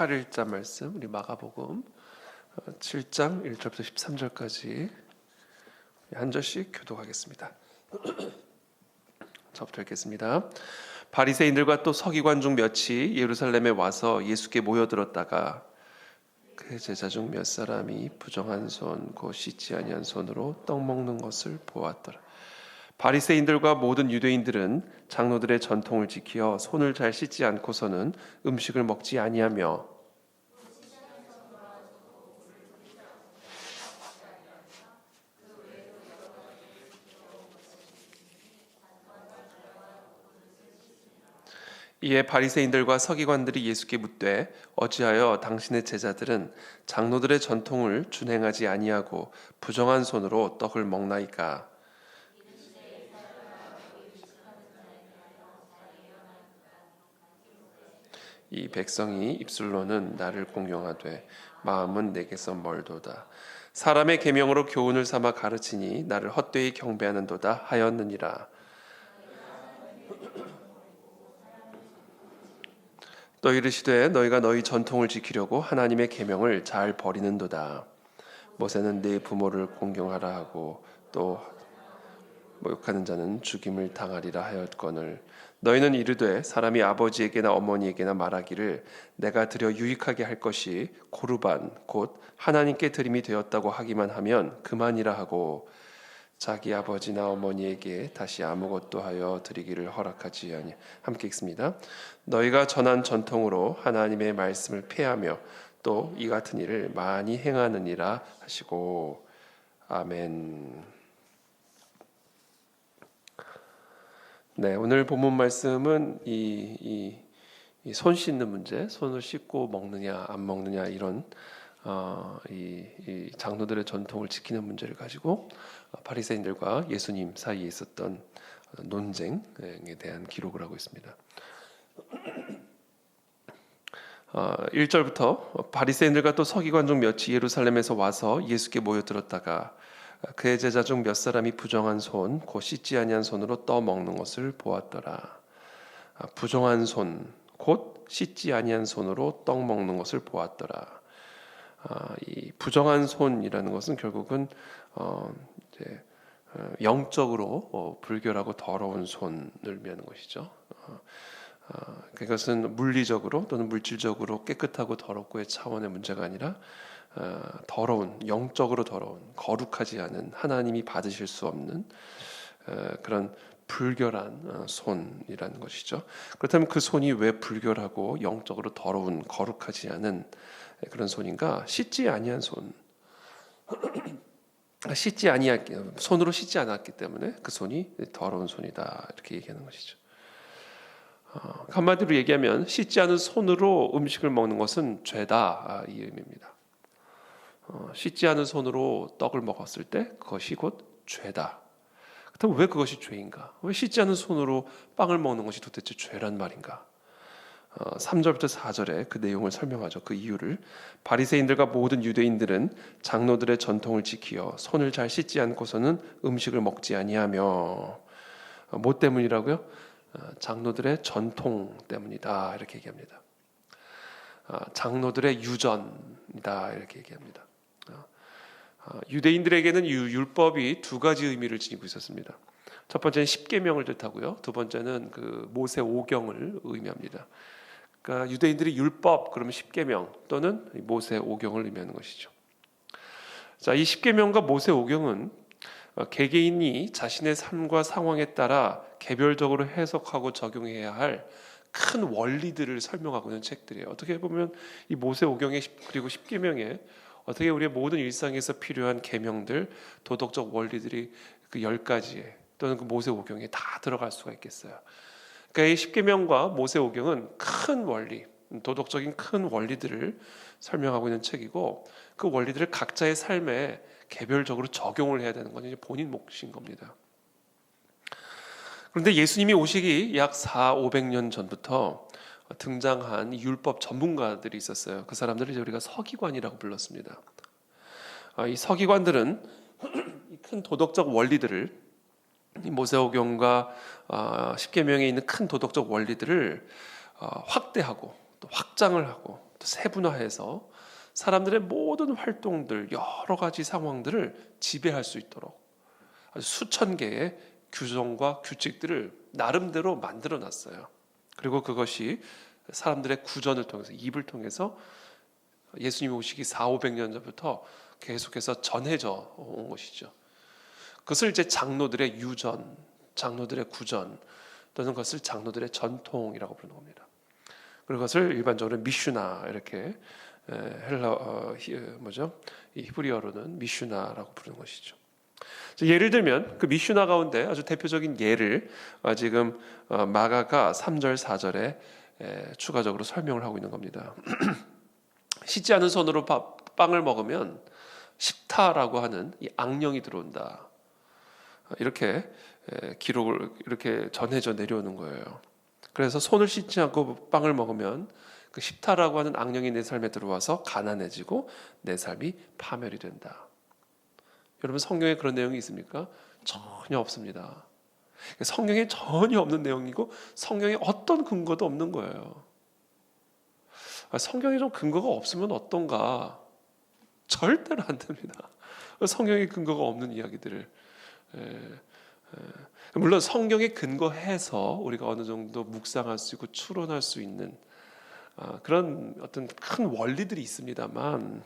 8일자 말씀, 우리 마가복음 7장 1절부터 13절까지 한 절씩 교독하겠습니다. 저부터 읽겠습니다. 바리새인들과 또 서기관 중 몇이 예루살렘에 와서 예수께 모여들었다가 그 제자 중 몇 사람이 부정한 손 곧 씻지 아니한 손으로 떡 먹는 것을 보았더라. 바리새인들과 모든 유대인들은 장로들의 전통을 지키어 손을 잘 씻지 않고서는 음식을 먹지 아니하며 이에 바리새인들과 서기관들이 예수께 묻되 어찌하여 당신의 제자들은 장로들의 전통을 준행하지 아니하고 부정한 손으로 떡을 먹나이까? 이 백성이 입술로는 나를 공경하되 마음은 내게서 멀도다. 사람의 계명으로 교훈을 삼아 가르치니 나를 헛되이 경배하는도다 하였느니라. 또 이르시되 너희가 너희 전통을 지키려고 하나님의 계명을 잘 버리는도다. 모세는 네 부모를 공경하라 하고 또 모욕하는 자는 죽임을 당하리라 하였거늘 너희는 이르되 사람이 아버지에게나 어머니에게나 말하기를 내가 드려 유익하게 할 것이 고르반 곧 하나님께 드림이 되었다고 하기만 하면 그만이라 하고 자기 아버지나 어머니에게 다시 아무것도 하여 드리기를 허락하지 아니. 함께 읽습니다. 너희가 전한 전통으로 하나님의 말씀을 폐하며 또 이 같은 일을 많이 행하느니라 하시고 아멘. 네, 오늘 본문 말씀은 이 손 씻는 문제, 손을 씻고 먹느냐 안 먹느냐 이런 이 장로들의 전통을 지키는 문제를 가지고 바리새인들과 예수님 사이에 있었던 논쟁에 대한 기록을 하고 있습니다. 1절부터 바리새인들과 또 서기관 중 몇이 예루살렘에서 와서 예수께 모여들었다가 그의 제자 중 몇 사람이 부정한 손 곧 씻지 아니한 손으로 떠 먹는 것을 보았더라. 부정한 손 곧 씻지 아니한 손으로 떡 먹는 것을 보았더라. 이 부정한 손이라는 것은 결국은 이제 영적으로 불결하고 더러운 손을 의미하는 것이죠. 그것은 물리적으로 또는 물질적으로 깨끗하고 더럽고의 차원의 문제가 아니라 더러운, 영적으로 더러운, 거룩하지 않은 하나님이 받으실 수 없는 그런 불결한 손이라는 것이죠. 그렇다면 그 손이 왜 불결하고 영적으로 더러운, 거룩하지 않은 그런 손인가? 씻지 아니한 손, 손으로 씻지 않았기 때문에 그 손이 더러운 손이다 이렇게 얘기하는 것이죠. 한마디로 얘기하면 씻지 않은 손으로 음식을 먹는 것은 죄다 이 의미입니다. 씻지 않은 손으로 떡을 먹었을 때 그것이 곧 죄다. 그렇다면 왜 그것이 죄인가? 왜 씻지 않은 손으로 빵을 먹는 것이 도대체 죄란 말인가? 3절부터 4절에 그 내용을 설명하죠. 그 이유를 바리새인들과 모든 유대인들은 장로들의 전통을 지키어 손을 잘 씻지 않고서는 음식을 먹지 아니하며 뭐 때문이라고요? 장로들의 전통 때문이다 이렇게 얘기합니다. 장로들의 유전이다 이렇게 얘기합니다. 유대인들에게는 율법이 두 가지 의미를 지니고 있었습니다. 첫 번째는 십계명을 뜻하고요. 두 번째는 그 모세 오경을 의미합니다. 그러니까 유대인들이 율법 그러면 십계명 또는 모세 오경을 의미하는 것이죠. 자, 이 십계명과 모세 오경은 개개인이 자신의 삶과 상황에 따라 개별적으로 해석하고 적용해야 할 큰 원리들을 설명하고 있는 책들이에요. 어떻게 보면 이 모세 오경에 그리고 십계명에 어떻게 우리의 모든 일상에서 필요한 계명들, 도덕적 원리들이 그 10가지에 또는 그 모세 오경에 다 들어갈 수가 있겠어요. 그러니까 이 십계명과 모세 오경은 큰 원리, 도덕적인 큰 원리들을 설명하고 있는 책이고 그 원리들을 각자의 삶에 개별적으로 적용을 해야 되는 건 이제 본인 몫인 겁니다. 그런데 예수님이 오시기 약 400~500년 전부터 등장한 율법 전문가들이 있었어요. 그 사람들을 이제 우리가 서기관이라고 불렀습니다. 이 서기관들은 큰 도덕적 원리들을 모세오경과 십계명에 있는 큰 도덕적 원리들을 확대하고 또 확장을 하고 세분화해서 사람들의 모든 활동들, 여러 가지 상황들을 지배할 수 있도록 아주 수천 개의 규정과 규칙들을 나름대로 만들어 놨어요. 그리고 그것이 사람들의 구전을 통해서, 입을 통해서 예수님 오시기 400~500년 전부터 계속해서 전해져 온 것이죠. 그것을 이제 장로들의 유전, 장로들의 구전, 또는 그것을 장로들의 전통이라고 부르는 겁니다. 그리고 그것을 일반적으로 미슈나, 이렇게 이 히브리어로는 미슈나라고 부르는 것이죠. 예를 들면 그 미슈나 가운데 아주 대표적인 예를 지금 마가가 3절 4절에 추가적으로 설명을 하고 있는 겁니다. 씻지 않은 손으로 빵을 먹으면 십타라고 하는 이 악령이 들어온다. 이렇게 기록을 이렇게 전해져 내려오는 거예요. 그래서 손을 씻지 않고 빵을 먹으면 그 십타라고 하는 악령이 내 삶에 들어와서 가난해지고 내 삶이 파멸이 된다. 여러분, 성경에 그런 내용이 있습니까? 전혀 없습니다. 성경에 전혀 없는 내용이고 성경에 어떤 근거도 없는 거예요. 성경에 좀 근거가 없으면 어떤가? 절대로 안 됩니다. 성경에 근거가 없는 이야기들을 물론 성경에 근거해서 우리가 어느 정도 묵상할 수 있고 추론할 수 있는 그런 어떤 큰 원리들이 있습니다만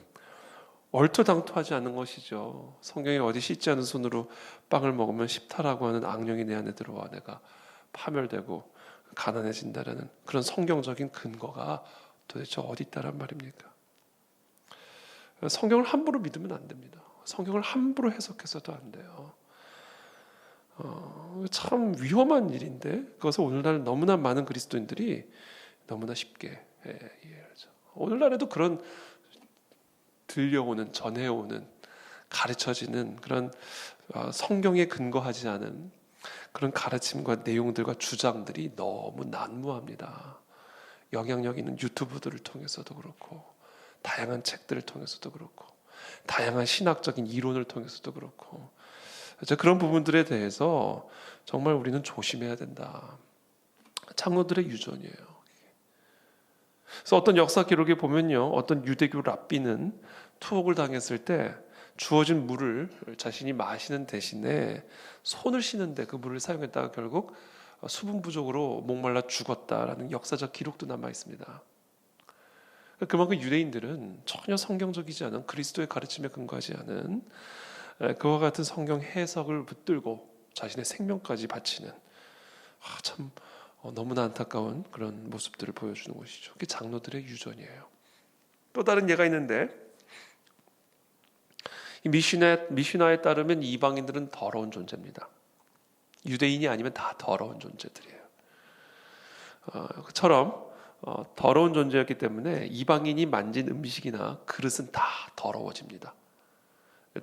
얼토당토하지 않는 것이죠. 성경에 어디 씻지 않은 손으로 빵을 먹으면 십타라고 하는 악령이 내 안에 들어와 내가 파멸되고 가난해진다라는 그런 성경적인 근거가 도대체 어디 있다란 말입니까? 성경을 함부로 믿으면 안 됩니다. 성경을 함부로 해석해서도 안 돼요. 참 위험한 일인데 그것을 오늘날 너무나 많은 그리스도인들이 너무나 쉽게 이해하죠. 오늘날에도 그런 들려오는, 전해오는, 가르쳐지는 그런 성경에 근거하지 않은 그런 가르침과 내용들과 주장들이 너무 난무합니다. 영향력 있는 유튜브들을 통해서도 그렇고 다양한 책들을 통해서도 그렇고 다양한 신학적인 이론을 통해서도 그렇고 그런 부분들에 대해서 정말 우리는 조심해야 된다. 장로들의 유전이에요. 그래서 어떤 역사 기록에 보면요, 어떤 유대교 랍비는 투옥을 당했을 때 주어진 물을 자신이 마시는 대신에 손을 씻는데 그 물을 사용했다가 결국 수분 부족으로 목말라 죽었다라는 역사적 기록도 남아 있습니다. 그만큼 유대인들은 전혀 성경적이지 않은 그리스도의 가르침에 근거하지 않은 그와 같은 성경 해석을 붙들고 자신의 생명까지 바치는 참 너무나 안타까운 그런 모습들을 보여주는 것이죠. 그게 장로들의 유전이에요. 또 다른 예가 있는데 이 미슈나에 따르면 이방인들은 더러운 존재입니다. 유대인이 아니면 다 더러운 존재들이에요. 그처럼 더러운 존재였기 때문에 이방인이 만진 음식이나 그릇은 다 더러워집니다.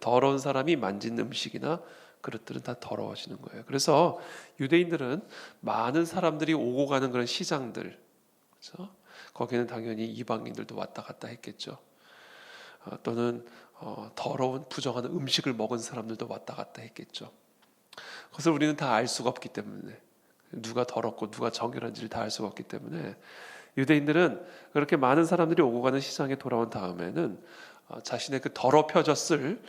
더러운 사람이 만진 음식이나 그릇들은 다 더러워지는 거예요. 그래서 유대인들은 많은 사람들이 오고 가는 그런 시장들, 그렇죠? 거기는 당연히 이방인들도 왔다 갔다 했겠죠. 또는 더러운 부정한 음식을 먹은 사람들도 왔다 갔다 했겠죠. 그것을 우리는 다 알 수가 없기 때문에 누가 더럽고 누가 정결한지를 다 알 수가 없기 때문에 유대인들은 그렇게 많은 사람들이 오고 가는 시장에 돌아온 다음에는 자신의 그 더럽혀졌을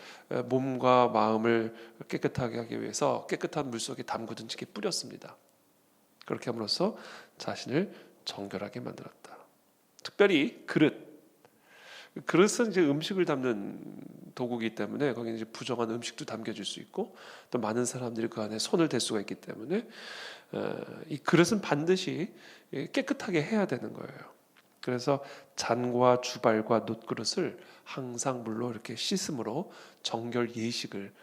몸과 마음을 깨끗하게 하기 위해서 깨끗한 물 속에 담그든지 뿌렸습니다. 그렇게 함으로써 자신을 정결하게 만들었다. 특별히 그릇은 이제 음식을 담는 도구이기 때문에 거기는 이제 부정한 음식도 담겨질 수 있고 또 많은 사람들이 그 안에 손을 댈 수가 있기 때문에 이 그릇은 반드시 깨끗하게 해야 되는 거예요. 그래서 잔과 주발과 놋그릇을 항상 물로 이렇게 씻음으로 정결 예식을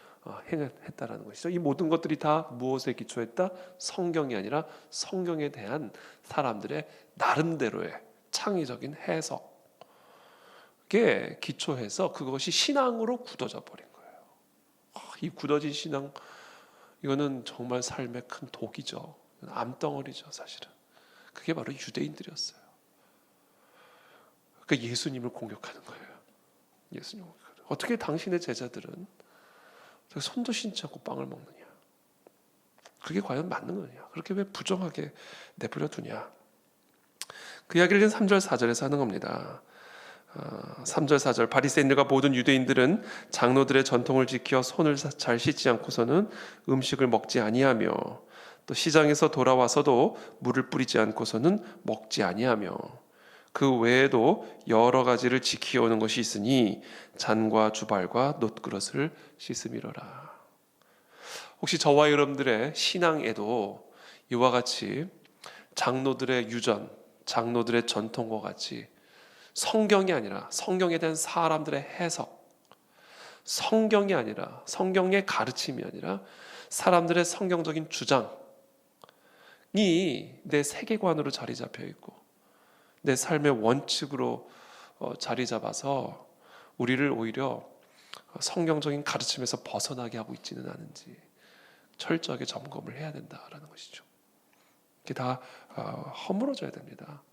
행했다라는 것이죠. 이 모든 것들이 다 무엇에 기초했다? 성경이 아니라 성경에 대한 사람들의 나름대로의 창의적인 해석에 기초해서 그것이 신앙으로 굳어져 버린 거예요. 이 굳어진 신앙, 이거는 정말 삶의 큰 독이죠. 암덩어리죠, 사실은. 그게 바로 유대인들이었어요. 그러니까 예수님을 공격하는 거예요. 예수님 어떻게 당신의 제자들은 손도 씻지 않고 빵을 먹느냐? 그게 과연 맞는 거냐? 그렇게 왜 부정하게 내버려 두냐? 그 이야기를 3절 4절에서 하는 겁니다. 3절 4절 바리새인들과 모든 유대인들은 장로들의 전통을 지켜 손을 잘 씻지 않고서는 음식을 먹지 아니하며 또 시장에서 돌아와서도 물을 뿌리지 않고서는 먹지 아니하며 그 외에도 여러 가지를 지키어오는 것이 있으니 잔과 주발과 놋그릇을 씻음이로라. 혹시 저와 여러분들의 신앙에도 이와 같이 장로들의 유전, 장로들의 전통과 같이 성경이 아니라 성경에 대한 사람들의 해석, 성경이 아니라 성경의 가르침이 아니라 사람들의 성경적인 주장이 내 세계관으로 자리 잡혀 있고 내 삶의 원칙으로 자리 잡아서 우리를 오히려 성경적인 가르침에서 벗어나게 하고 있지는 않은지 철저하게 점검을 해야 된다라는 것이죠. 이게 다 허물어져야 됩니다.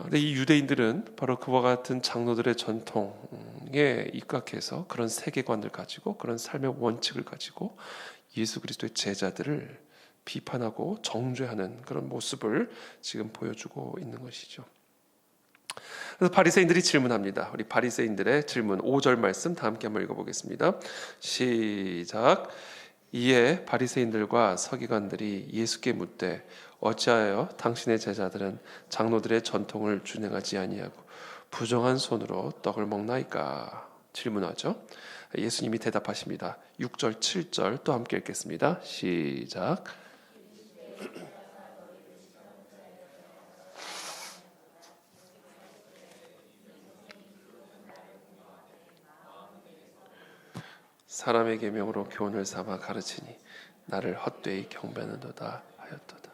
근데 이 유대인들은 바로 그와 같은 장로들의 전통에 입각해서 그런 세계관을 가지고 그런 삶의 원칙을 가지고 예수 그리스도의 제자들을 비판하고 정죄하는 그런 모습을 지금 보여주고 있는 것이죠. 그래서 바리새인들이 질문합니다. 우리 바리새인들의 질문 5절 말씀 다 함께 한번 읽어보겠습니다. 시작. 이에 바리새인들과 서기관들이 예수께 묻되 어찌하여 당신의 제자들은 장로들의 전통을 준행하지 아니하고 부정한 손으로 떡을 먹나이까? 질문하죠. 예수님이 대답하십니다. 6절 7절 또 함께 읽겠습니다. 시작. 사람의 계명으로 교훈을 삼아 가르치니 나를 헛되이 경배하는도다 하였도다.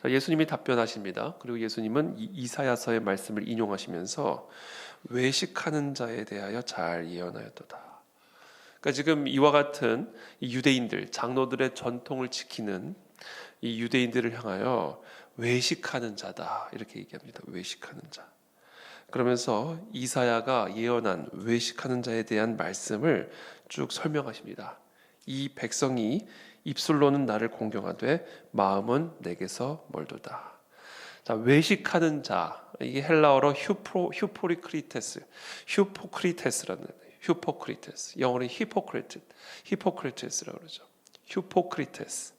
자, 예수님이 답변하십니다. 그리고 예수님은 이사야서의 말씀을 인용하시면서 외식하는 자에 대하여 잘 예언하였도다. 그러니까 지금 이와 같은 이 유대인들, 장로들의 전통을 지키는 이 유대인들을 향하여 외식하는 자다 이렇게 얘기합니다. 외식하는 자. 그러면서 이사야가 예언한 외식하는 자에 대한 말씀을 쭉 설명하십니다. 이 백성이 입술로는 나를 공경하되 마음은 내게서 멀도다. 자, 외식하는 자, 이게 헬라어로 휴포크리테스라는 휴포크리테스, 영어로 히포크리테스라고 그러죠. 휴포크리테스.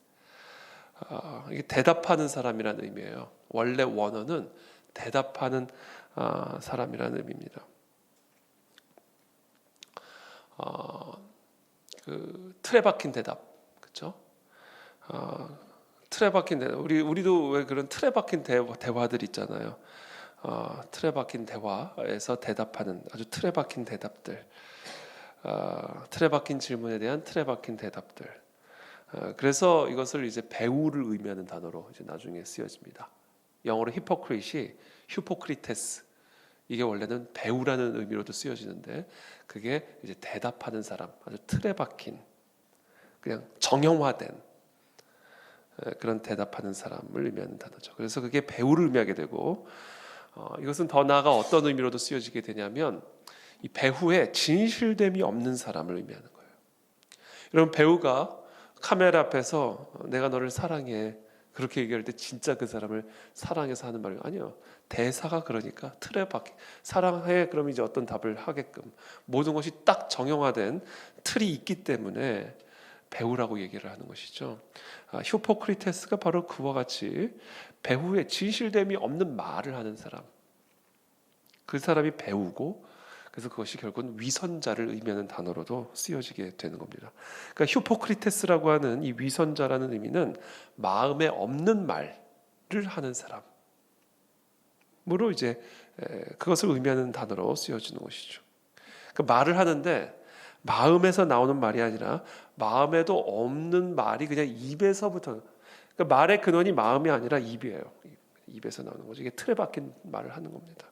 이게 대답하는 사람이라는 의미예요. 원래 원어는 대답하는 사람이라는 의미입니다. 그 틀에 박힌 대답, 그렇죠? 틀에 박힌 대답. 우리도 왜 그런 틀에 박힌 대화들 있잖아요. 틀에 박힌 대화에서 대답하는 아주 틀에 박힌 대답들, 틀에 박힌 질문에 대한 틀에 박힌 대답들. 그래서 이것을 이제 배우를 의미하는 단어로 이제 나중에 쓰여집니다. 영어로 휴포크리테스. 이게 원래는 배우라는 의미로도 쓰여지는데 그게 이제 대답하는 사람, 아주 틀에 박힌, 그냥 정형화된 그런 대답하는 사람을 의미하는 단어죠. 그래서 그게 배우를 의미하게 되고 이것은 더 나아가 어떤 의미로도 쓰여지게 되냐면 이 배후에 진실됨이 없는 사람을 의미하는 거예요. 여러분, 배우가 카메라 앞에서 내가 너를 사랑해 그렇게 얘기할 때 진짜 그 사람을 사랑해서 하는 말이 아니요. 대사가 그러니까 틀에 박힌 사랑해 그러면 이제 어떤 답을 하게끔 모든 것이 딱 정형화된 틀이 있기 때문에 배우라고 얘기를 하는 것이죠. 휴포크리테스가 바로 그와 같이 배후에 진실됨이 없는 말을 하는 사람. 그 사람이 배우고 그래서 그것이 결국은 위선자를 의미하는 단어로도 쓰여지게 되는 겁니다. 그러니까 휴포크리테스라고 하는 이 위선자라는 의미는 마음에 없는 말을 하는 사람으로 이제 그것을 의미하는 단어로 쓰여지는 것이죠. 그 말을 하는데 마음에서 나오는 말이 아니라 마음에도 없는 말이 그냥 입에서부터 그러니까 말의 근원이 마음이 아니라 입이에요. 입에서 나오는 거죠. 이게 틀에 박힌 말을 하는 겁니다.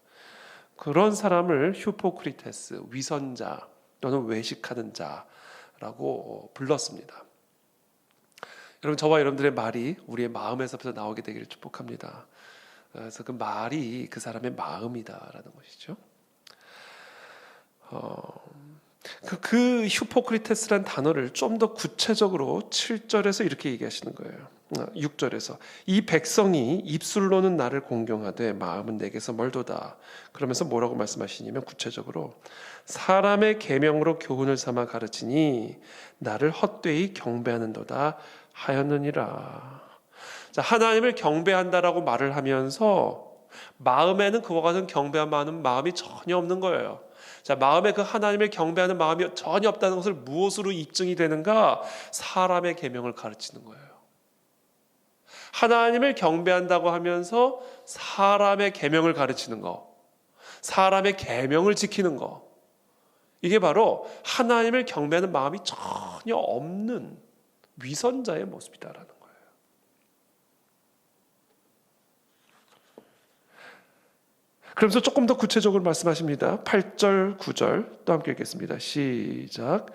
그런 사람을 휴포크리테스, 위선자 또는 외식하는 자라고 불렀습니다. 여러분, 저와 여러분들의 말이 우리의 마음에서부터 나오게 되기를 축복합니다. 그래서 그 말이 그 사람의 마음이다라는 것이죠. 그 휴포크리테스란 단어를 좀 더 구체적으로 7절에서 이렇게 얘기하시는 거예요. 6절에서 이 백성이 입술로는 나를 공경하되 마음은 내게서 멀도다. 그러면서 뭐라고 말씀하시냐면 구체적으로 사람의 계명으로 교훈을 삼아 가르치니 나를 헛되이 경배하는도다 하였느니라. 자, 하나님을 경배한다라고 말을 하면서 마음에는 그와 같은 경배한 마음이 전혀 없는 거예요. 자, 마음에 그 하나님을 경배하는 마음이 전혀 없다는 것을 무엇으로 입증이 되는가? 사람의 계명을 가르치는 거예요. 하나님을 경배한다고 하면서 사람의 계명을 가르치는 거, 사람의 계명을 지키는 거, 이게 바로 하나님을 경배하는 마음이 전혀 없는 위선자의 모습이다라는 거예요. 그러면서 조금 더 구체적으로 말씀하십니다. 8절, 9절 또 함께 읽겠습니다. 시작.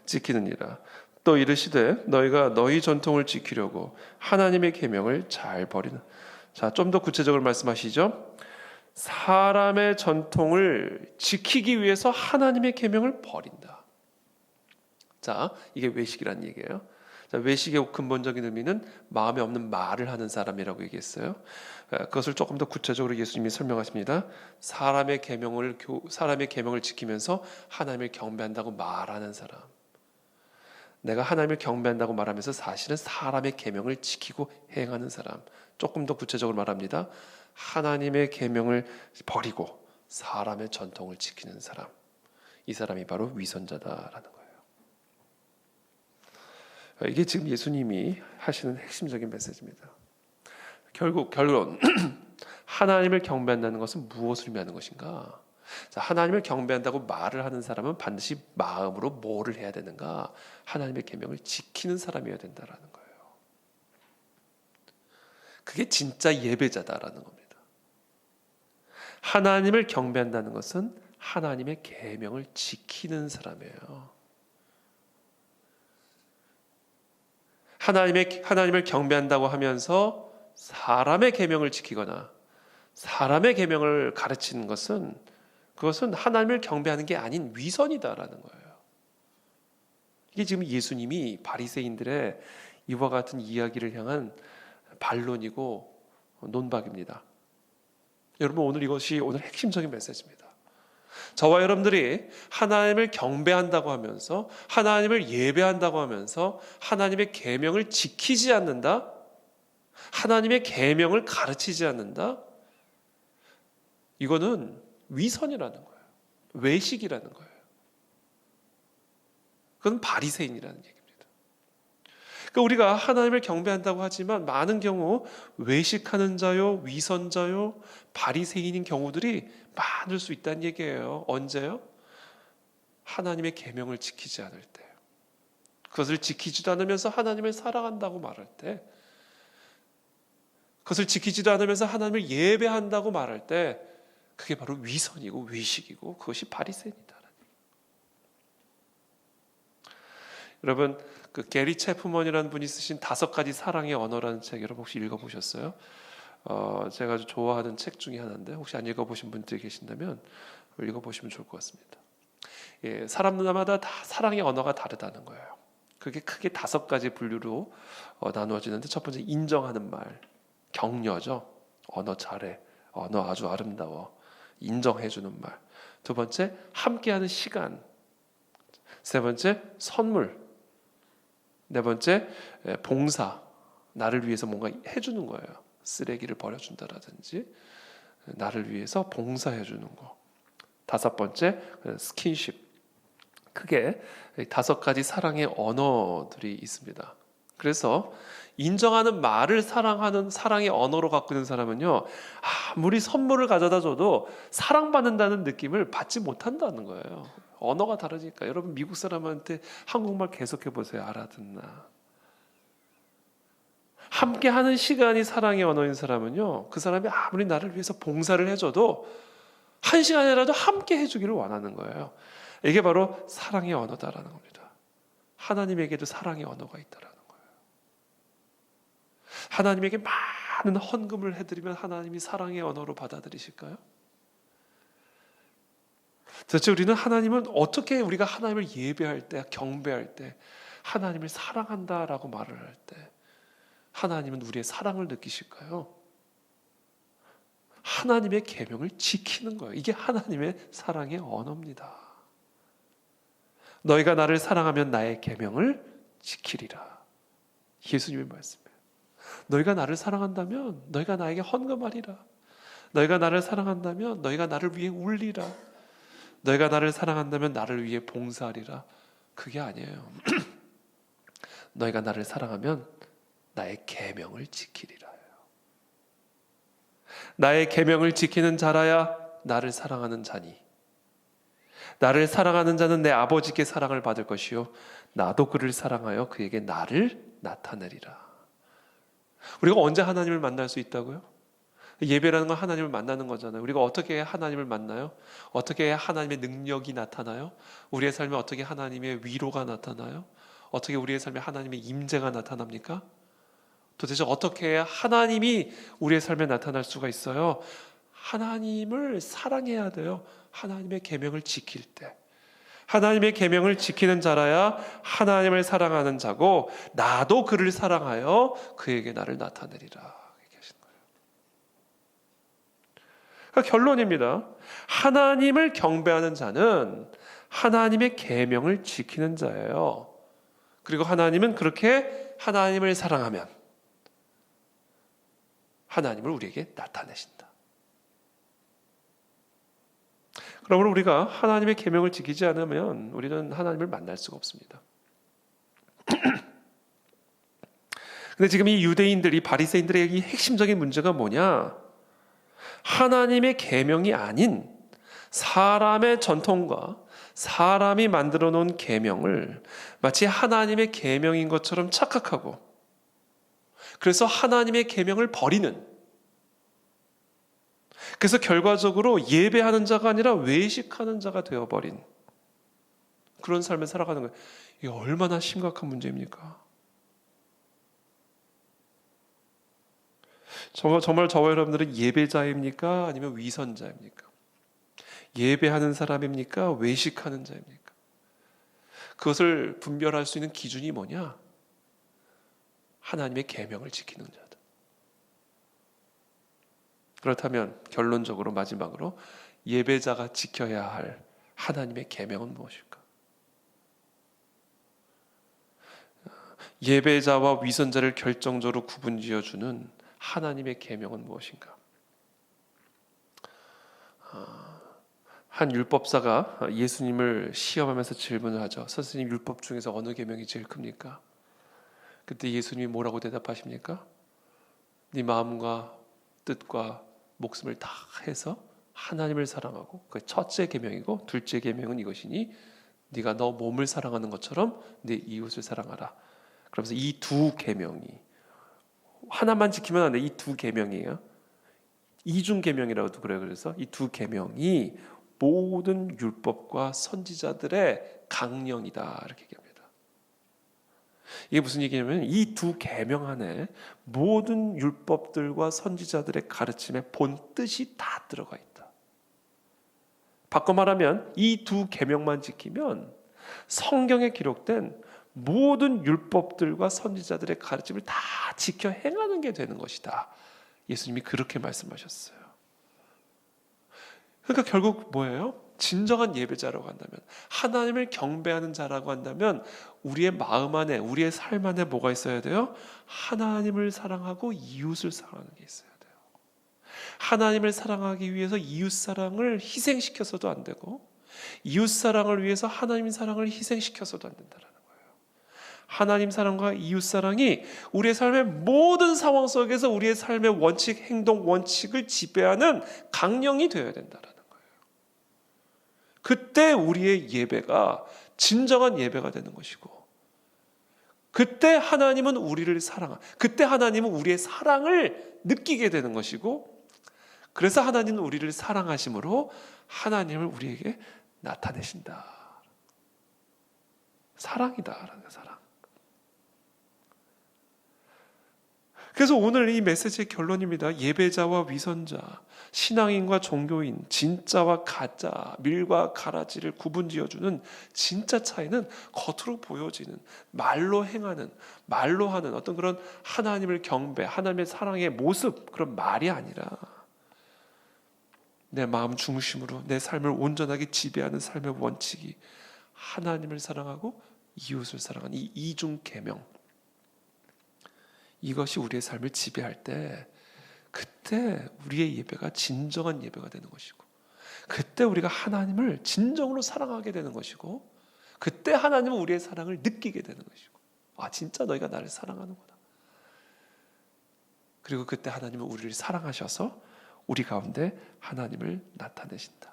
지키느니라. 또 이르시되 너희가 너희 전통을 지키려고 하나님의 계명을 잘 버리는. 자, 좀 더 구체적으로 말씀하시죠. 사람의 전통을 지키기 위해서 하나님의 계명을 버린다. 자, 이게 외식이라는 얘기예요. 자, 외식의 근본적인 의미는 마음에 없는 말을 하는 사람이라고 얘기했어요. 그것을 조금 더 구체적으로 예수님이 설명하십니다. 사람의 계명을 지키면서 하나님을 경배한다고 말하는 사람. 내가 하나님을 경배한다고 말하면서 사실은 사람의 계명을 지키고 행하는 사람. 조금 더 구체적으로 말합니다. 하나님의 계명을 버리고 사람의 전통을 지키는 사람. 이 사람이 바로 위선자다라는 거예요. 이게 지금 예수님이 하시는 핵심적인 메시지입니다. 결론 하나님을 경배한다는 것은 무엇을 의미하는 것인가? 자, 하나님을 경배한다고 말을 하는 사람은 반드시 마음으로 뭐를 해야 되는가? 하나님의 계명을 지키는 사람이어야 된다라는 거예요. 그게 진짜 예배자다라는 겁니다. 하나님을 경배한다는 것은 하나님의 계명을 지키는 사람이에요. 하나님을 경배한다고 하면서 사람의 계명을 지키거나 사람의 계명을 가르치는 그것은 하나님을 경배하는 게 아닌 위선이다라는 거예요. 이게 지금 예수님이 바리새인들의 이와 같은 이야기를 향한 반론이고 논박입니다. 여러분, 이것이 오늘 핵심적인 메시지입니다. 저와 여러분들이 하나님을 경배한다고 하면서 하나님을 예배한다고 하면서 하나님의 계명을 지키지 않는다, 하나님의 계명을 가르치지 않는다, 이거는 위선이라는 거예요. 외식이라는 거예요. 그건 바리새인이라는 얘기입니다. 그러니까 우리가 하나님을 경배한다고 하지만 많은 경우 외식하는 자요, 위선자요, 바리새인인 경우들이 많을 수 있다는 얘기예요. 언제요? 하나님의 계명을 지키지 않을 때, 그것을 지키지도 않으면서 하나님을 사랑한다고 말할 때, 그것을 지키지도 않으면서 하나님을 예배한다고 말할 때, 그게 바로 위선이고 외식이고 그것이 바리새인이다. 여러분, 그 게리 체프먼이라는 분이 쓰신 5가지 사랑의 언어라는 책 여러분 혹시 읽어보셨어요? 제가 아주 좋아하는 책 중에 하나인데 혹시 안 읽어보신 분들이 계신다면 읽어보시면 좋을 것 같습니다. 예, 사람마다 다 사랑의 언어가 다르다는 거예요. 그게 크게 5가지 분류로 나누어지는데, 첫 번째 인정하는 말, 격려죠. 언어 잘해, 언어 아주 아름다워, 인정해주는 말. 두 번째 함께하는 시간. 세 번째 선물. 네 번째 봉사, 나를 위해서 뭔가 해주는 거예요. 쓰레기를 버려준다라든지 나를 위해서 봉사해주는 거. 5번째 스킨십. 크게 5가지 사랑의 언어들이 있습니다. 그래서 인정하는 말을 사랑하는 사랑의 언어로 갖고 있는 사람은요, 아무리 선물을 가져다 줘도 사랑받는다는 느낌을 받지 못한다는 거예요. 언어가 다르니까. 여러분, 미국 사람한테 한국말 계속해 보세요. 알아듣나? 함께하는 시간이 사랑의 언어인 사람은요, 그 사람이 아무리 나를 위해서 봉사를 해줘도 1시간이라도 함께 해주기를 원하는 거예요. 이게 바로 사랑의 언어다라는 겁니다. 하나님에게도 사랑의 언어가 있다라는 거예요. 하나님에게 많은 헌금을 해드리면 하나님이 사랑의 언어로 받아들이실까요? 도대체 우리는 하나님은 어떻게 우리가 하나님을 예배할 때, 경배할 때 하나님을 사랑한다라고 말을 할 때 하나님은 우리의 사랑을 느끼실까요? 하나님의 계명을 지키는 거예요. 이게 하나님의 사랑의 언어입니다. 너희가 나를 사랑하면 나의 계명을 지키리라. 예수님의 말씀이에요. 너희가 나를 사랑한다면 너희가 나에게 헌금하리라. 너희가 나를 사랑한다면 너희가 나를 위해 울리라. 너희가 나를 사랑한다면 나를 위해 봉사하리라. 그게 아니에요. 너희가 나를 사랑하면 나의 계명을 지키리라. 나의 계명을 지키는 자라야 나를 사랑하는 자니 나를 사랑하는 자는 내 아버지께 사랑을 받을 것이요 나도 그를 사랑하여 그에게 나를 나타내리라. 우리가 언제 하나님을 만날 수 있다고요? 예배라는 건 하나님을 만나는 거잖아요. 우리가 어떻게 해야 하나님을 만나요? 어떻게 해야 하나님의 능력이 나타나요? 우리의 삶에 어떻게 하나님의 위로가 나타나요? 어떻게 우리의 삶에 하나님의 임재가 나타납니까? 도대체 어떻게 해야 하나님이 우리의 삶에 나타날 수가 있어요? 하나님을 사랑해야 돼요. 하나님의 계명을 지킬 때. 하나님의 계명을 지키는 자라야 하나님을 사랑하는 자고 나도 그를 사랑하여 그에게 나를 나타내리라. 얘기하시는 거예요. 그러니까 결론입니다. 하나님을 경배하는 자는 하나님의 계명을 지키는 자예요. 그리고 하나님은 그렇게 하나님을 사랑하면 하나님을 우리에게 나타내신다. 그러므로 우리가 하나님의 계명을 지키지 않으면 우리는 하나님을 만날 수가 없습니다. 근데 지금 이 유대인들이 바리새인들의 이 핵심적인 문제가 뭐냐? 하나님의 계명이 아닌 사람의 전통과 사람이 만들어 놓은 계명을 마치 하나님의 계명인 것처럼 착각하고 그래서 하나님의 계명을 버리는, 그래서 결과적으로 예배하는 자가 아니라 외식하는 자가 되어버린 그런 삶을 살아가는 거예요. 이게 얼마나 심각한 문제입니까? 정말 저와 여러분들은 예배자입니까? 아니면 위선자입니까? 예배하는 사람입니까? 외식하는 자입니까? 그것을 분별할 수 있는 기준이 뭐냐? 하나님의 계명을 지키는 자다. 그렇다면 결론적으로 마지막으로 예배자가 지켜야 할 하나님의 계명은 무엇일까? 예배자와 위선자를 결정적으로 구분지어주는 하나님의 계명은 무엇인가? 한 율법사가 예수님을 시험하면서 질문을 하죠. 선생님, 율법 중에서 어느 계명이 제일 큽니까? 그때 예수님이 뭐라고 대답하십니까? 네 마음과 뜻과 목숨을 다 해서 하나님을 사랑하고 그게 첫째 계명이고 둘째 계명은 이것이니 네가 너 몸을 사랑하는 것처럼 네 이웃을 사랑하라. 그러면서 이 두 계명이 하나만 지키면 안 돼. 이 두 계명이에요. 이중 계명이라고도 그래요. 그래서 이 두 계명이 모든 율법과 선지자들의 강령이다. 이렇게 얘기합니다. 이게 무슨 얘기냐면 이 두 계명 안에 모든 율법들과 선지자들의 가르침의 본 뜻이 다 들어가 있다. 바꿔 말하면 이 두 계명만 지키면 성경에 기록된 모든 율법들과 선지자들의 가르침을 다 지켜 행하는 게 되는 것이다. 예수님이 그렇게 말씀하셨어요. 그러니까 결국 뭐예요? 진정한 예배자라고 한다면, 하나님을 경배하는 자라고 한다면 우리의 마음 안에, 우리의 삶 안에 뭐가 있어야 돼요? 하나님을 사랑하고 이웃을 사랑하는 게 있어야 돼요. 하나님을 사랑하기 위해서 이웃 사랑을 희생시켜서도 안 되고 이웃 사랑을 위해서 하나님 사랑을 희생시켜서도 안 된다는 거예요. 하나님 사랑과 이웃 사랑이 우리의 삶의 모든 상황 속에서 우리의 삶의 원칙, 행동 원칙을 지배하는 강령이 되어야 된다는 거예요. 그때 우리의 예배가 진정한 예배가 되는 것이고, 그때 하나님은 우리를 그때 하나님은 우리의 사랑을 느끼게 되는 것이고, 그래서 하나님은 우리를 사랑하심으로 하나님을 우리에게 나타내신다. 사랑이다. 사랑. 그래서 오늘 이 메시지의 결론입니다. 예배자와 위선자, 신앙인과 종교인, 진짜와 가짜, 밀과 가라지를 구분지어주는 진짜 차이는 겉으로 보여지는, 말로 행하는, 말로 하는 어떤 그런 하나님을 경배, 하나님의 사랑의 모습, 그런 말이 아니라 내 마음 중심으로 내 삶을 온전하게 지배하는 삶의 원칙이 하나님을 사랑하고 이웃을 사랑하는 이 이중 계명, 이것이 우리의 삶을 지배할 때 그때 우리의 예배가 진정한 예배가 되는 것이고, 그때 우리가 하나님을 진정으로 사랑하게 되는 것이고, 그때 하나님은 우리의 사랑을 느끼게 되는 것이고, 아 진짜 너희가 나를 사랑하는구나. 그리고 그때 하나님은 우리를 사랑하셔서 우리 가운데 하나님을 나타내신다.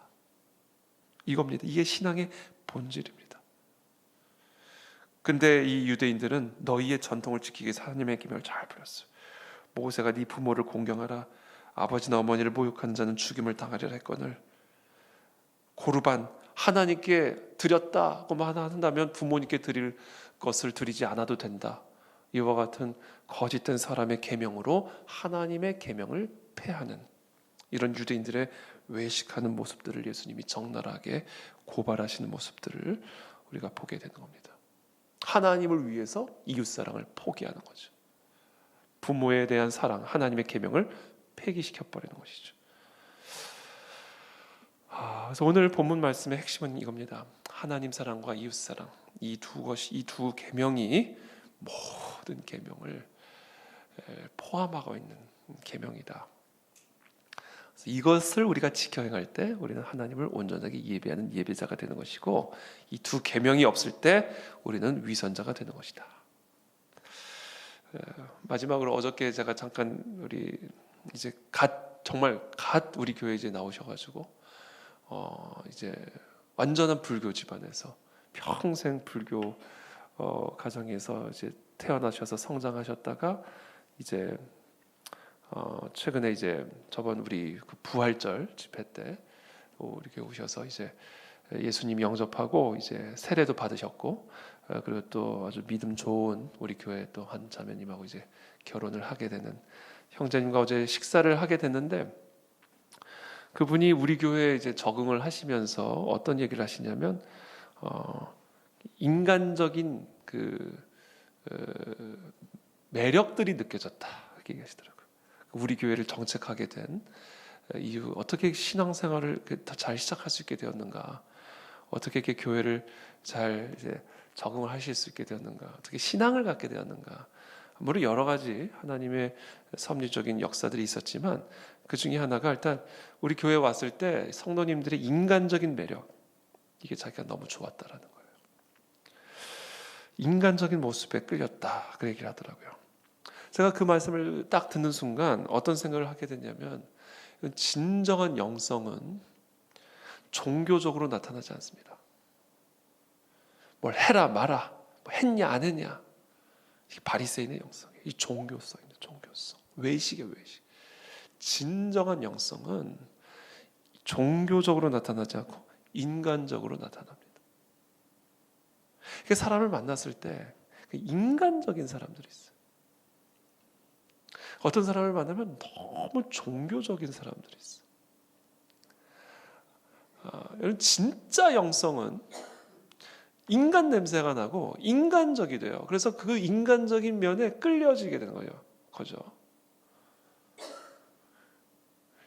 이겁니다. 이게 신앙의 본질입니다. 근데 이 유대인들은 너희의 전통을 지키기 위해서 하나님의 계명을 잘 버렸어요. 모세가 네 부모를 공경하라, 아버지나 어머니를 모욕하는 자는 죽임을 당하리라 했거늘, 고르반 하나님께 드렸다고만 한다면 부모님께 드릴 것을 드리지 않아도 된다. 이와 같은 거짓된 사람의 계명으로 하나님의 계명을 폐하는 이런 유대인들의 외식하는 모습들을 예수님이 적나라하게 고발하시는 모습들을 우리가 보게 되는 겁니다. 하나님을 위해서 이웃사랑을 포기하는 거죠. 부모에 대한 사랑, 하나님의 계명을 폐기시켜버리는 것이죠. 그래서 오늘 본문 말씀의 핵심은 이겁니다. 하나님 사랑과 이웃 사랑, 이 두 계명이 모든 계명을 포함하고 있는 계명이다. 이것을 우리가 지켜 행할 때 우리는 하나님을 온전하게 예배하는 예배자가 되는 것이고, 이 두 계명이 없을 때 우리는 위선자가 되는 것이다. 마지막으로 어저께 제가 잠깐 우리 이제 정말 우리 교회 이제 나오셔가지고 이제 완전한 불교 집안에서 평생 불교 가정에서 이제 태어나셔서 성장하셨다가 이제 최근에 이제 저번 우리 그 부활절 집회 때 이렇게 오셔서 이제 예수님 영접하고 이제 세례도 받으셨고, 그리고 또 아주 믿음 좋은 우리 교회 또 한 자매님하고 이제 결혼을 하게 되는 형제님과 어제 식사를 하게 됐는데, 그분이 우리 교회에 이제 적응을 하시면서 어떤 얘기를 하시냐면 인간적인 그 매력들이 느껴졌다 이렇게 얘기하시더라고요. 우리 교회를 정책하게 된 이유, 어떻게 신앙생활을 더 잘 시작할 수 있게 되었는가, 어떻게 이렇게 교회를 잘 이제 적응을 하실 수 있게 되었는가, 어떻게 신앙을 갖게 되었는가. 물론 여러 가지 하나님의 섭리적인 역사들이 있었지만 그 중에 하나가 일단 우리 교회에 왔을 때 성도님들의 인간적인 매력, 이게 자기가 너무 좋았다라는 거예요. 인간적인 모습에 끌렸다 그 얘기를 하더라고요. 제가 그 말씀을 딱 듣는 순간 어떤 생각을 하게 됐냐면, 진정한 영성은 종교적으로 나타나지 않습니다. 뭘 해라 마라, 뭐 했냐 안 했냐, 이 바리새인의 영성이에요. 이 종교성입니다. 종교성, 외식이에요. 외식. 진정한 영성은 종교적으로 나타나지 않고 인간적으로 나타납니다. 그 사람을 만났을 때 인간적인 사람들이 있어요. 어떤 사람을 만나면 너무 종교적인 사람들이 있어요. 여러분, 진짜 영성은 인간 냄새가 나고 인간적이 돼요. 그래서 그 인간적인 면에 끌려지게 되는 거예요. 그죠?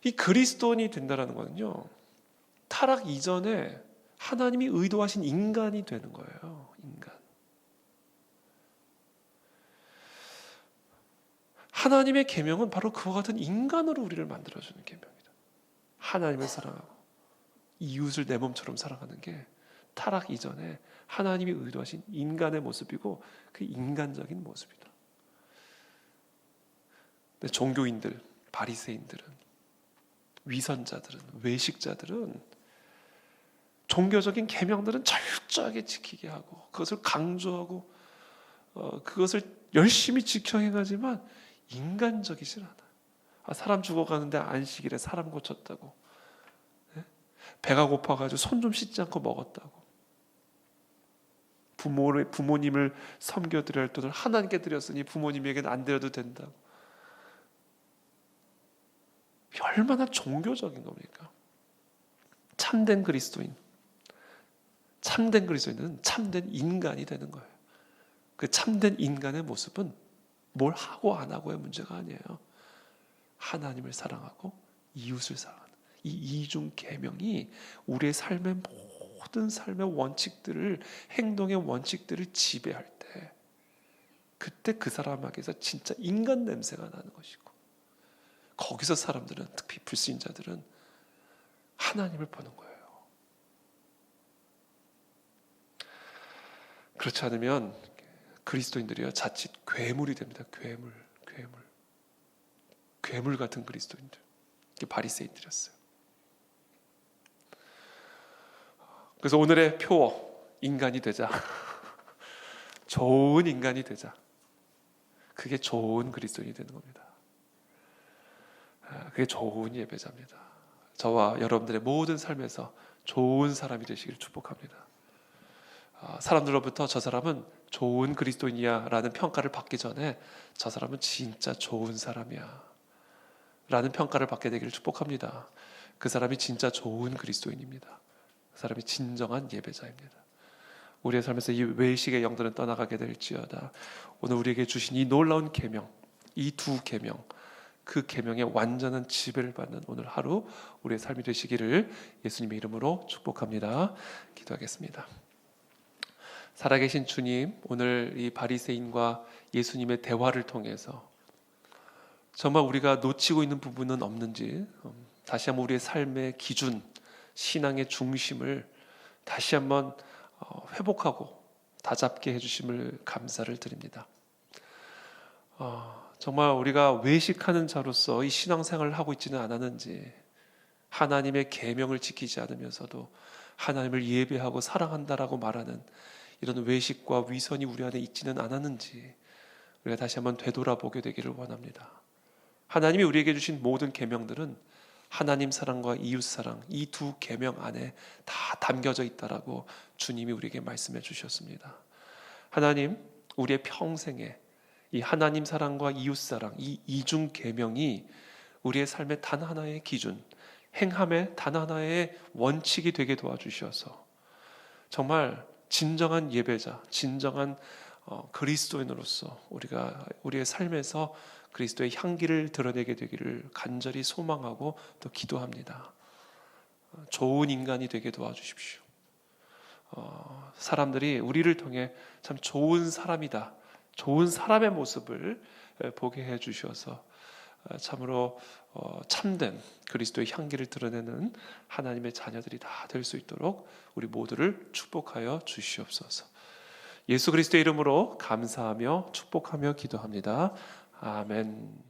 이 그리스도인이 된다라는 거는요, 타락 이전에 하나님이 의도하신 인간이 되는 거예요. 인간. 하나님의 계명은 바로 그와 같은 인간으로 우리를 만들어주는 계명이다. 하나님을 사랑하고 이웃을 내 몸처럼 사랑하는 게 타락 이전에 하나님이 의도하신 인간의 모습이고, 그 인간적인 모습이다. 근데 종교인들, 바리새인들은, 위선자들은, 외식자들은 종교적인 계명들은 철저하게 지키게 하고 그것을 강조하고 그것을 열심히 지켜 행하지만 인간적이질 않아. 사람 죽어가는데 안식일에 사람 고쳤다고, 배가 고파가지고 손 좀 씻지 않고 먹었다고, 부모님을 섬겨드려야 할 돈을 하나님께 드렸으니 부모님에게는 안 드려도 된다고, 얼마나 종교적인 겁니까? 참된 그리스도인은 참된 인간이 되는 거예요. 그 참된 인간의 모습은 뭘 하고 안 하고의 문제가 아니에요. 하나님을 사랑하고 이웃을 사랑하는 이 이중 계명이 우리의 삶의 모든 삶의 원칙들을, 행동의 원칙들을 지배할 때, 그때 그 사람에게서 진짜 인간 냄새가 나는 것이고, 거기서 사람들은, 특히 불신자들은 하나님을 보는 거예요. 그렇지 않으면 그리스도인들이요, 자칫 괴물이 됩니다. 괴물 같은 그리스도인들. 이게 바리새인들이었어요. 그래서 오늘의 표어, 인간이 되자. 좋은 인간이 되자. 그게 좋은 그리스도인이 되는 겁니다. 그게 좋은 예배자입니다. 저와 여러분들의 모든 삶에서 좋은 사람이 되시길 축복합니다. 사람들로부터 저 사람은 좋은 그리스도인이야 라는 평가를 받기 전에 저 사람은 진짜 좋은 사람이야 라는 평가를 받게 되기를 축복합니다. 그 사람이 진짜 좋은 그리스도인입니다. 그 사람이 진정한 예배자입니다. 우리의 삶에서 이 외식의 영들은 떠나가게 될지어다. 오늘 우리에게 주신 이 놀라운 계명, 이 두 계명, 그 계명의 완전한 지배를 받는 오늘 하루 우리의 삶이 되시기를 예수님의 이름으로 축복합니다. 기도하겠습니다. 살아계신 주님, 오늘 이 바리새인과 예수님의 대화를 통해서 정말 우리가 놓치고 있는 부분은 없는지 다시 한번 우리의 삶의 기준, 신앙의 중심을 다시 한번 회복하고 다잡게 해주심을 감사를 드립니다. 정말 우리가 외식하는 자로서 이 신앙생활을 하고 있지는 않았는지, 하나님의 계명을 지키지 않으면서도 하나님을 예배하고 사랑한다라고 말하는 이런 외식과 위선이 우리 안에 있지는 않았는지 우리가 다시 한번 되돌아보게 되기를 원합니다. 하나님이 우리에게 주신 모든 계명들은 하나님 사랑과 이웃 사랑, 이 두 계명 안에 다 담겨져 있다라고 주님이 우리에게 말씀해 주셨습니다. 하나님, 우리의 평생에 이 하나님 사랑과 이웃 사랑, 이 이중 계명이 우리의 삶의 단 하나의 기준, 행함의 단 하나의 원칙이 되게 도와주셔서 정말 진정한 예배자, 진정한 그리스도인으로서 우리가 우리의 삶에서 그리스도의 향기를 드러내게 되기를 간절히 소망하고 또 기도합니다. 좋은 인간이 되게 도와주십시오. 사람들이 우리를 통해 참 좋은 사람이다, 좋은 사람의 모습을 보게 해주셔서 참으로 참된 그리스도의 향기를 드러내는 하나님의 자녀들이 다 될 수 있도록 우리 모두를 축복하여 주시옵소서. 예수 그리스도의 이름으로 감사하며 축복하며 기도합니다. 아멘.